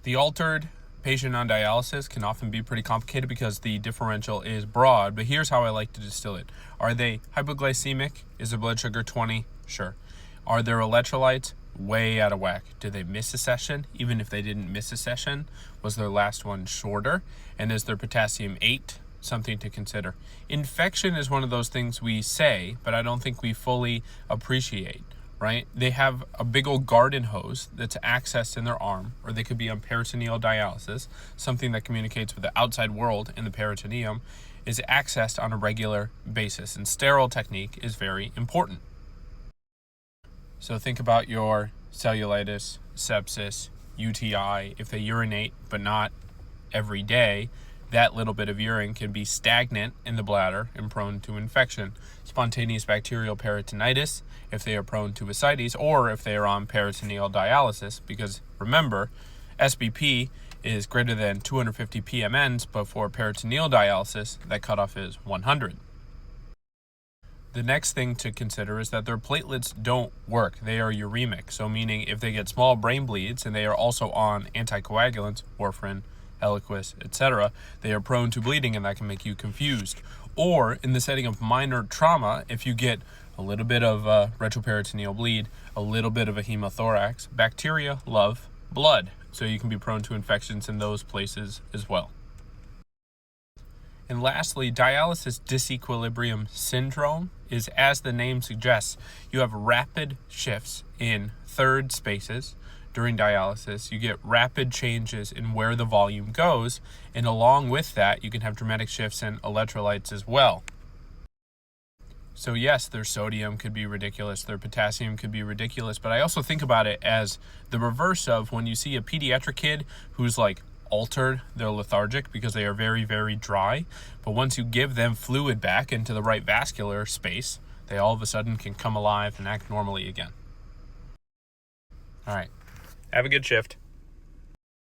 The altered patient on dialysis can often be pretty complicated because the differential is broad, but here's how I like to distill it. Are they hypoglycemic? Is their blood sugar 20? Sure. Are their electrolytes way out of whack? Did they miss a session? Even if they didn't miss a session, was their last one shorter? And is their potassium 8? Something to consider. Infection is one of those things we say, but I don't think we fully appreciate, right? They have a big old garden hose that's accessed in their arm, or they could be on peritoneal dialysis, something that communicates with the outside world in the peritoneum, is accessed on a regular basis, and sterile technique is very important. So think about your cellulitis, sepsis, UTI. If they urinate, but not every day, that little bit of urine can be stagnant in the bladder and prone to infection. Spontaneous bacterial peritonitis, if they are prone to ascites, or if they are on peritoneal dialysis, because remember, SBP is greater than 250 PMNs, but for peritoneal dialysis, that cutoff is 100. The next thing to consider is that their platelets don't work. They are uremic, so meaning if they get small brain bleeds and they are also on anticoagulants, warfarin, Eliquis, etc., they are prone to bleeding, and that can make you confused. Or in the setting of minor trauma, if you get a little bit of retroperitoneal bleed, a little bit of a hemothorax, bacteria love blood, so you can be prone to infections in those places as well. And lastly, dialysis disequilibrium syndrome is, as the name suggests, you have rapid shifts in third spaces. During dialysis, you get rapid changes in where the volume goes, and along with that, you can have dramatic shifts in electrolytes as well. So yes, their sodium could be ridiculous, their potassium could be ridiculous, but I also think about it as the reverse of when you see a pediatric kid who's like altered, they're lethargic because they are very, very dry, but once you give them fluid back into the right vascular space, they all of a sudden can come alive and act normally again. All right. Have a good shift.